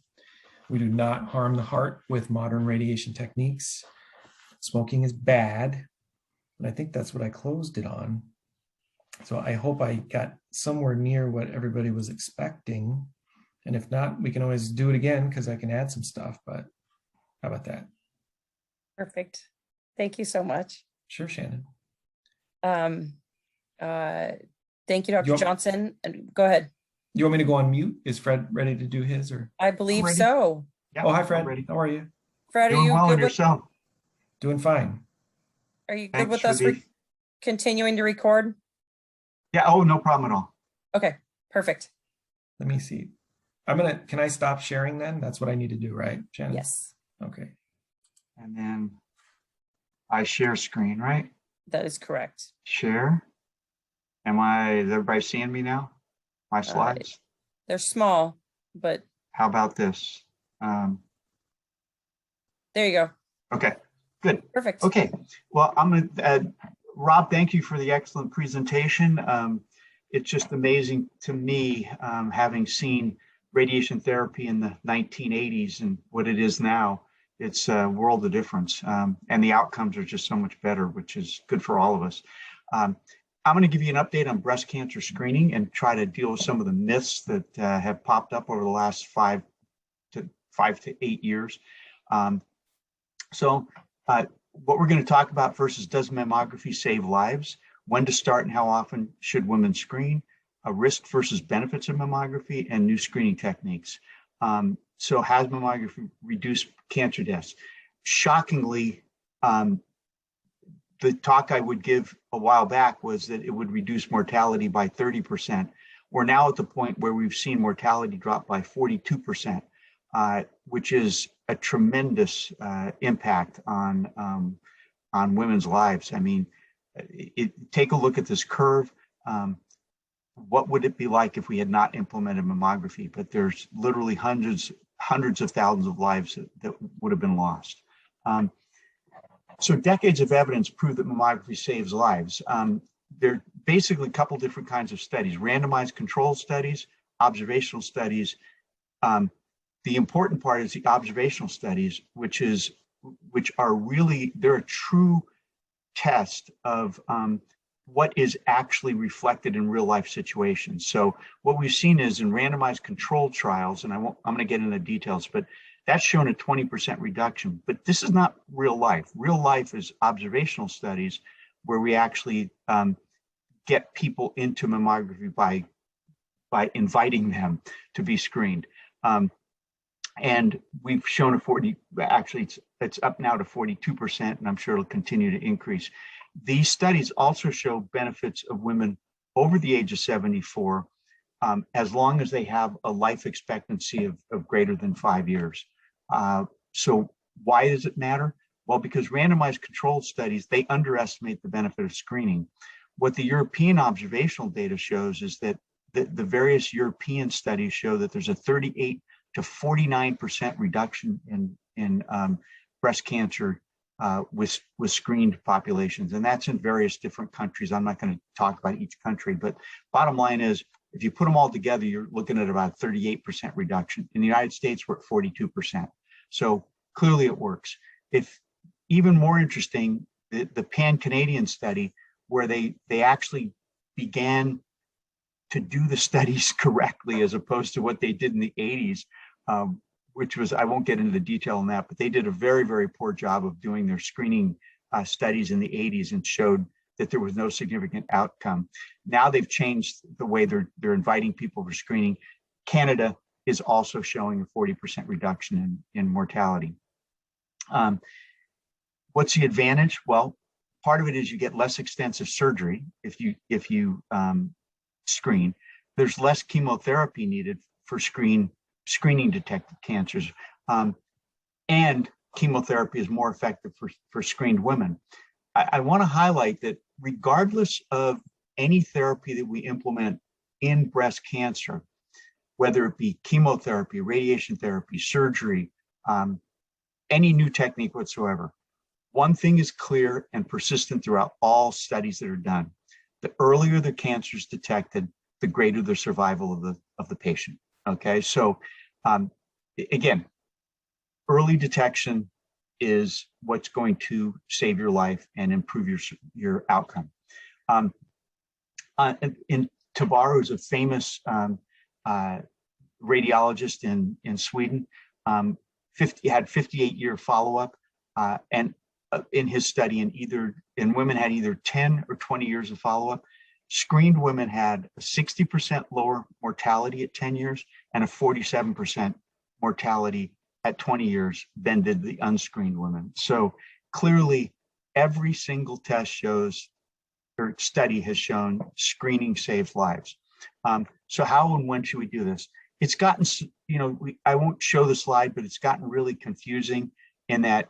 We do not harm the heart with modern radiation techniques. Smoking is bad. And I think that's what I closed it on. So I hope I got somewhere near what everybody was expecting. And if not, we can always do it again because I can add some stuff. But how about that? Perfect. Thank you so much. Sure, Shannon. Thank you, Dr. Johnson. And go ahead. You want me to go on mute? Is Fred ready to do his? Or I believe so. Yep, oh, hi, Fred. How are you? Fred, Doing are you well good on yourself? Doing fine. Are you good Thanks with for us continuing to record? Yeah. Oh, no problem at all. Okay, perfect. Let me see. Can I stop sharing then? That's what I need to do, right, Shannon? Yes. Okay. And then I share screen, right? That is correct. Share. Is everybody seeing me now? My slides? They're small, but. How about this? There you go. Okay, good. Perfect. Okay, well, Rob, thank you for the excellent presentation. It's just amazing to me, having seen radiation therapy in the 1980s and what it is now. It's a world of difference, and the outcomes are just so much better, which is good for all of us. I'm going to give you an update on breast cancer screening and try to deal with some of the myths that have popped up over the last 5 to 8 years. What we're going to talk about first is, does mammography save lives? When to start and how often should women screen? Risk versus benefits of mammography and new screening techniques. So has mammography reduced cancer deaths? Shockingly, the talk I would give a while back was that it would reduce mortality by 30%. We're now at the point where we've seen mortality drop by 42%, which is a tremendous impact on women's lives. I mean, take a look at this curve. What would it be like if we had not implemented mammography? But there's literally hundreds of thousands of lives that would have been lost. So decades of evidence prove that mammography saves lives. There are basically a couple different kinds of studies: randomized control studies, observational studies. The important part is the observational studies, which are really, they're a true test of what is actually reflected in real life situations. So what we've seen is in randomized controlled trials, and I'm going to get into details, but that's shown a 20% reduction. But this is not real life. Real life is observational studies where we actually get people into mammography by inviting them to be screened. And we've shown it's up now to 42%, and I'm sure it'll continue to increase. These studies also show benefits of women over the age of 74, as long as they have a life expectancy of greater than 5 years. So why does it matter? Well, because randomized controlled studies, they underestimate the benefit of screening. What the European observational data shows is that the various European studies show that there's a 38 to 49% reduction in breast cancer with screened populations. And that's in various different countries. I'm not going to talk about each country, but bottom line is, if you put them all together, you're looking at about 38% reduction. In the United States, we're at 42%. So clearly it works. If even more interesting, the Pan-Canadian study, where they actually began to do the studies correctly as opposed to what they did in the 80s, which was, I won't get into the detail on that, but they did a very, very poor job of doing their screening studies in the 80s and showed that there was no significant outcome. Now they've changed the way they're inviting people for screening. Canada is also showing a 40% reduction in mortality. What's the advantage? Well, part of it is you get less extensive surgery if you screen. There's less chemotherapy needed for screening detected cancers, and chemotherapy is more effective for screened women. I want to highlight that regardless of any therapy that we implement in breast cancer, whether it be chemotherapy, radiation therapy, surgery, any new technique whatsoever, one thing is clear and persistent throughout all studies that are done. The earlier the cancer is detected, the greater the survival of the patient. Okay, so again, early detection is what's going to save your life and improve your outcome. In Tabar, who's a famous radiologist in Sweden, had 58-year follow-up, and in his study, in women had either 10 or 20 years of follow-up. Screened women had a 60% lower mortality at 10 years and a 47% mortality at 20 years than did the unscreened women. So clearly, every single test shows, or study has shown, screening saves lives. So how and when should we do this? It's gotten, I won't show the slide, but it's gotten really confusing in that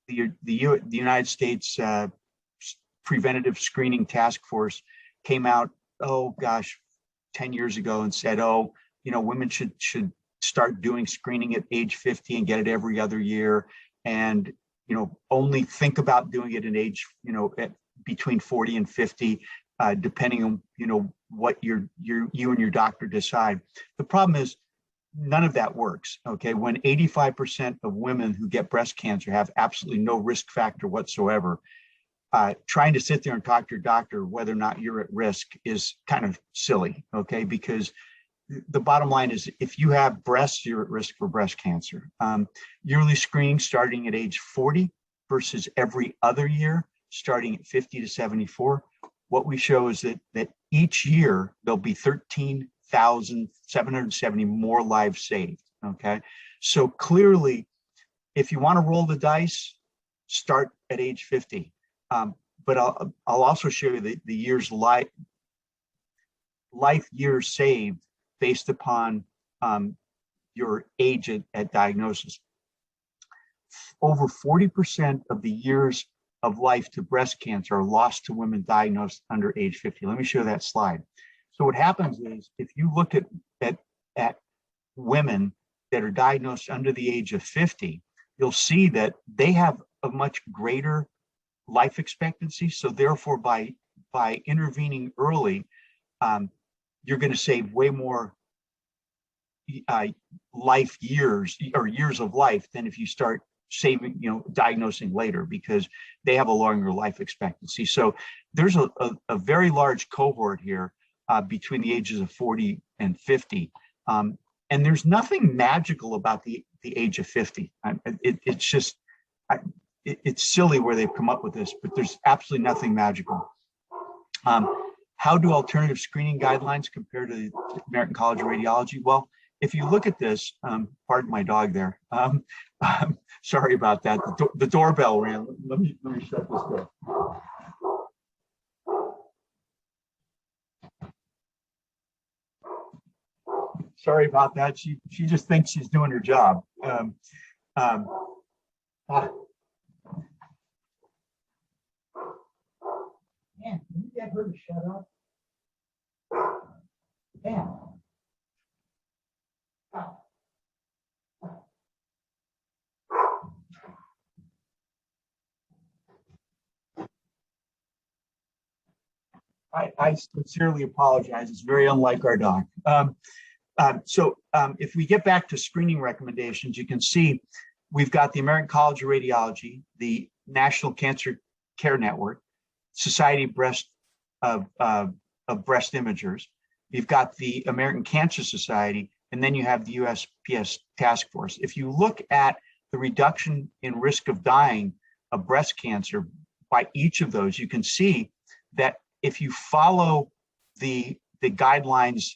the United States Preventative Screening Task Force came out, 10 years ago and said, women should start doing screening at age 50 and get it every other year, and only think about doing it at age at between 40 and 50, depending on what you and your doctor decide. The problem is none of that works. Okay, when 85% of women who get breast cancer have absolutely no risk factor whatsoever, trying to sit there and talk to your doctor whether or not you're at risk is kind of silly. Okay, because the bottom line is, if you have breasts, you're at risk for breast cancer. Yearly screening starting at age 40 versus every other year starting at 50 to 74. What we show is that each year there'll be 13,770 more lives saved. Okay, so clearly, if you want to roll the dice, start at age 50. But I'll also show you the years life years saved based upon your age at diagnosis. Over 40% of the years of life to breast cancer are lost to women diagnosed under age 50. Let me show that slide. So what happens is, if you look at women that are diagnosed under the age of 50, you'll see that they have a much greater life expectancy. So therefore, by intervening early, you're going to save way more life years, or years of life, than if you start diagnosing later, because they have a longer life expectancy. So there's a very large cohort here between the ages of 40 and 50. And there's nothing magical about the age of 50. It's just, it's silly where they've come up with this, but there's absolutely nothing magical. How do alternative screening guidelines compare to the American College of Radiology? Well, if you look at this, pardon my dog there. Sorry about that. The doorbell rang. Let me shut this door. Sorry about that. She just thinks she's doing her job. Man, can you get her to shut up? Man. I sincerely apologize. It's very unlike our dog. If we get back to screening recommendations, you can see we've got the American College of Radiology, the National Cancer Care Network, Society of Breast Imagers. You've got the American Cancer Society, and then you have the USPS task force. If you look at the reduction in risk of dying of breast cancer by each of those, you can see that if you follow the guidelines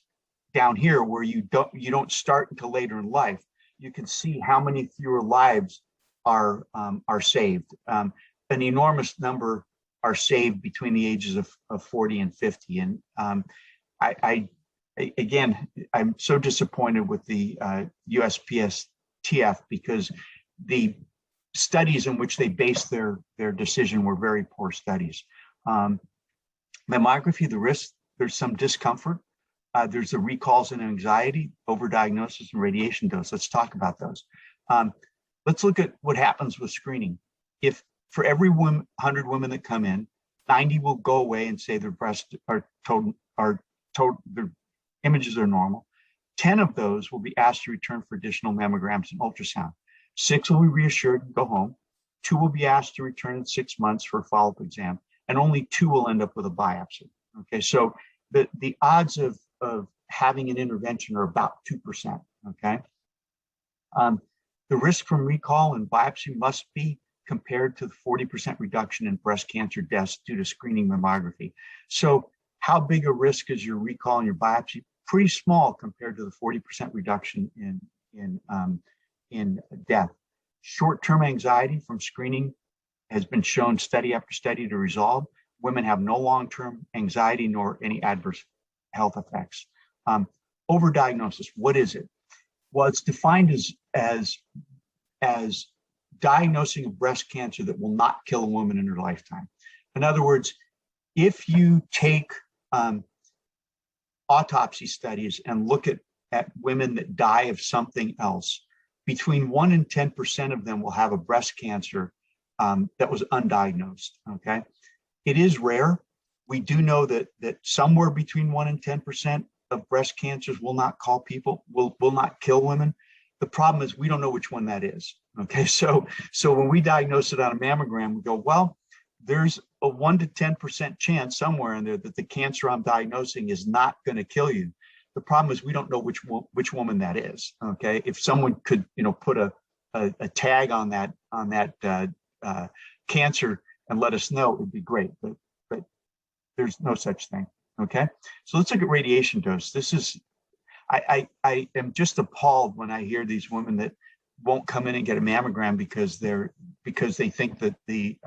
down here, where you don't start until later in life, you can see how many fewer lives are saved. An enormous number are saved between the ages of 40 and 50. And again, I'm so disappointed with the USPS TF, because the studies in which they based their decision were very poor studies. Mammography, the risk, there's some discomfort. There's the recalls and anxiety, overdiagnosis, and radiation dose. Let's talk about those. Let's look at what happens with screening. If for every 100 women that come in, 90 will go away and say their breasts are their images are normal. 10 of those will be asked to return for additional mammograms and ultrasound. 6 will be reassured and go home. 2 will be asked to return in 6 months for a follow-up exam, and only 2 will end up with a biopsy. Okay, so the odds of having an intervention are about 2%. Okay, the risk from recall and biopsy must be compared to the 40% reduction in breast cancer deaths due to screening mammography. So how big a risk is your recall and your biopsy? Pretty small compared to the 40% reduction in death. Short-term anxiety from screening has been shown study after study to resolve. Women have no long-term anxiety nor any adverse health effects. Overdiagnosis, what is it? Well, it's defined as diagnosing a breast cancer that will not kill a woman in her lifetime. In other words, if you take autopsy studies and look at women that die of something else, between 1 and 10% of them will have a breast cancer that was undiagnosed. Okay, it is rare. We do know that somewhere between 1 and 10% of breast cancers will not kill women. The problem is we don't know which one that is. Okay, so when we diagnose it on a mammogram, we go, well, there's a 1 to 10% chance somewhere in there that the cancer I'm diagnosing is not going to kill you. The problem is we don't know which woman that is. Okay, if someone could put a tag on that cancer and let us know, it would be great. But there's no such thing. Okay, so let's look at radiation dose. This is I am just appalled when I hear these women that won't come in and get a mammogram because they think that the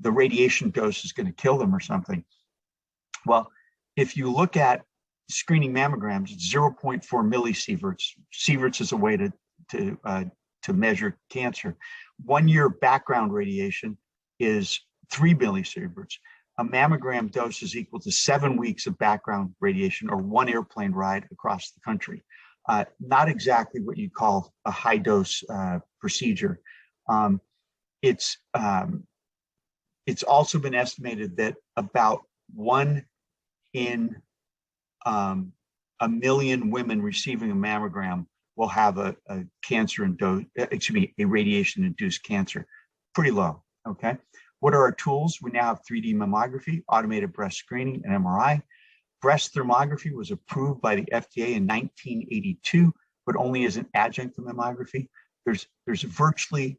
radiation dose is going to kill them or something. Well, if you look at screening mammograms, it's 0.4 millisieverts. Sieverts is a way to measure cancer. 1 year background radiation is 3 millisieverts. A mammogram dose is equal to 7 weeks of background radiation or 1 airplane ride across the country. Not exactly what you call a high dose procedure. It's also been estimated that about 1 in a million women receiving a mammogram will have a radiation-induced cancer. Pretty low. Okay. What are our tools? We now have 3D mammography, automated breast screening, and MRI. Breast thermography was approved by the FDA in 1982, but only as an adjunct to mammography. There's virtually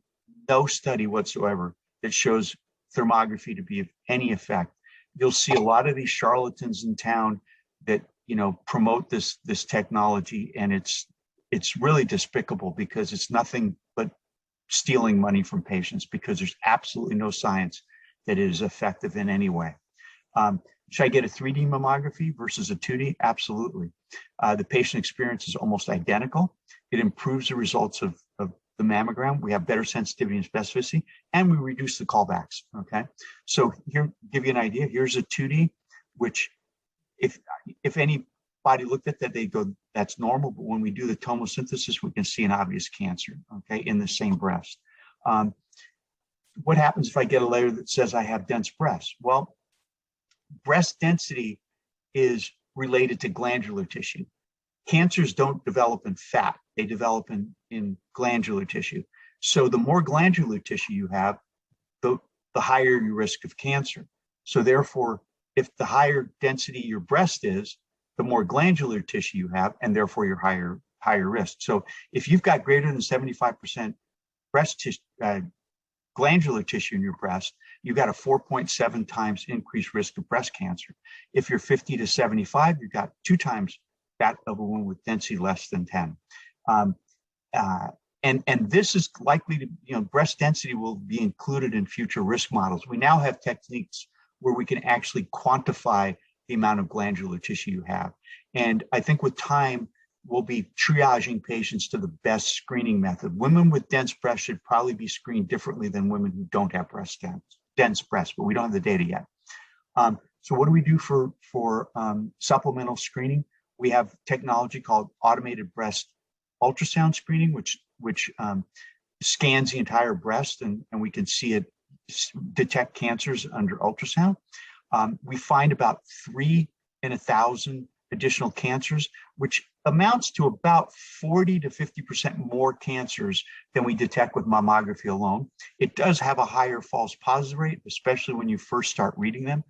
no study whatsoever that shows thermography to be of any effect. You'll see a lot of these charlatans in town that promote this technology, and it's really despicable because it's nothing but stealing money from patients because there's absolutely no science that it is effective in any way. Should I get a 3D mammography versus a 2D? Absolutely. The patient experience is almost identical. It improves the results of the mammogram. We have better sensitivity and specificity, and we reduce the callbacks. Okay. So here, give you an idea. Here's a 2D, which if anybody looked at that, they'd go, that's normal. But when we do the tomosynthesis, we can see an obvious cancer, okay, in the same breast. What happens if I get a layer that says I have dense breasts? Well, breast density is related to glandular tissue. Cancers don't develop in fat, they develop in glandular tissue. So the more glandular tissue you have, the higher your risk of cancer. So therefore, if the higher density your breast is, the more glandular tissue you have, and therefore your higher risk. So if you've got greater than 75% breast tissue, glandular tissue in your breast, you've got a 4.7 times increased risk of breast cancer. If you're 50 to 75, you've got 2 times that of a woman with density less than 10. And this is likely to, breast density will be included in future risk models. We now have techniques where we can actually quantify the amount of glandular tissue you have. And I think with time, we'll be triaging patients to the best screening method. Women with dense breasts should probably be screened differently than women who don't have dense breasts, but we don't have the data yet. So what do we do for supplemental screening? We have technology called automated breast ultrasound screening, which scans the entire breast, and we can see it detect cancers under ultrasound. We find about 3 in 1,000 additional cancers, which amounts to about 40 to 50% more cancers than we detect with mammography alone. It does have a higher false positive rate, especially when you first start reading them,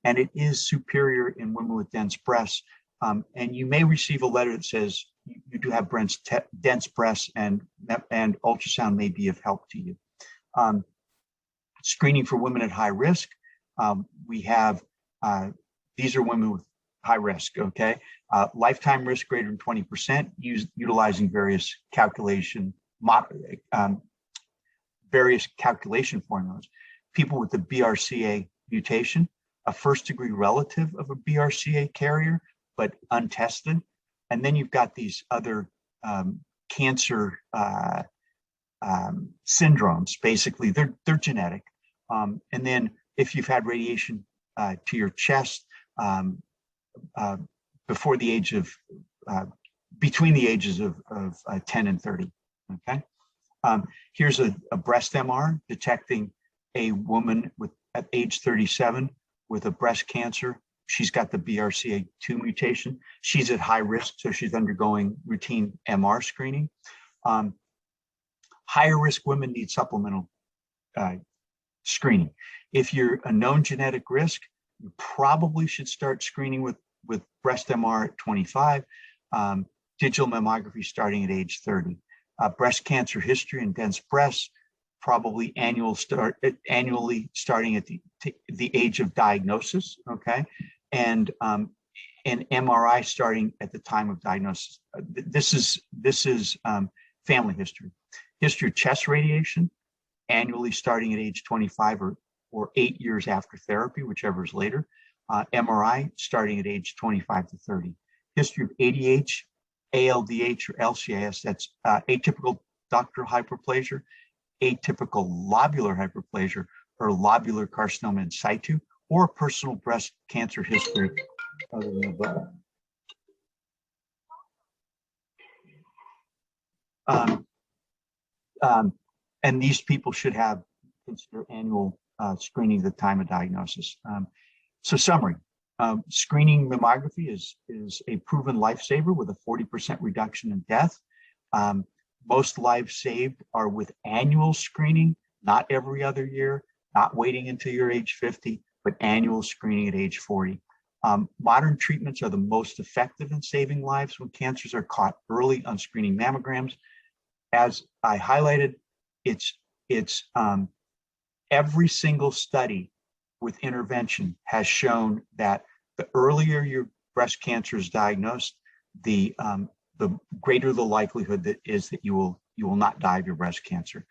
and it is superior in women with dense breasts. And you may receive a letter that says you do have dense breasts, and ultrasound may be of help to you. Screening for women at high risk. We have, these are women with high risk, okay? Lifetime risk greater than 20%, utilizing various calculation formulas. People with the BRCA mutation, a first degree relative of a BRCA carrier, but untested. And then you've got these other cancer syndromes. Basically, they're genetic. And then if you've had radiation to your chest before the age of, between the ages of 10 and 30, okay? Here's a breast MR detecting a woman at age 37 with a breast cancer. She's got the BRCA2 mutation. She's at high risk, so she's undergoing routine MR screening. Higher risk women need supplemental screening. If you're a known genetic risk, you probably should start screening with breast MR at 25, digital mammography starting at age 30. Breast cancer history and dense breasts, probably annually starting at the age of diagnosis, okay? And MRI starting at the time of diagnosis. This is family history. History of chest radiation, annually starting at age 25 or 8 years after therapy, whichever is later. MRI starting at age 25 to 30. History of ADH, ALDH, or LCIS, that's atypical ductal hyperplasia, atypical lobular hyperplasia, or lobular carcinoma in situ, or personal breast cancer history other than above. And these people should consider annual screening at the time of diagnosis. So summary, screening mammography is a proven lifesaver with a 40% reduction in death. Most lives saved are with annual screening, not every other year, not waiting until you're age 50, but annual screening at age 40. Modern treatments are the most effective in saving lives when cancers are caught early on screening mammograms. As I highlighted, it's every single study with intervention has shown that the earlier your breast cancer is diagnosed, the greater the likelihood that you will not die of your breast cancer.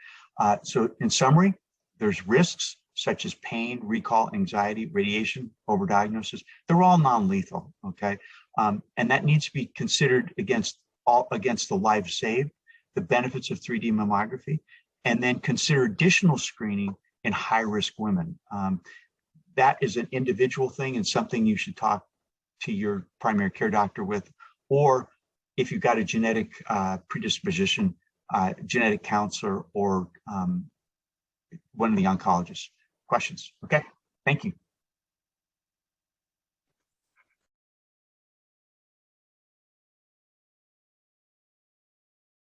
So in summary, there's risks such as pain, recall, anxiety, radiation, overdiagnosis. They're all non-lethal, okay? And that needs to be considered against the lives saved, the benefits of 3D mammography, and then consider additional screening in high-risk women. That is an individual thing and something you should talk to your primary care doctor with, or if you've got a genetic predisposition, genetic counselor, or one of the oncologists. Questions? Okay, thank you.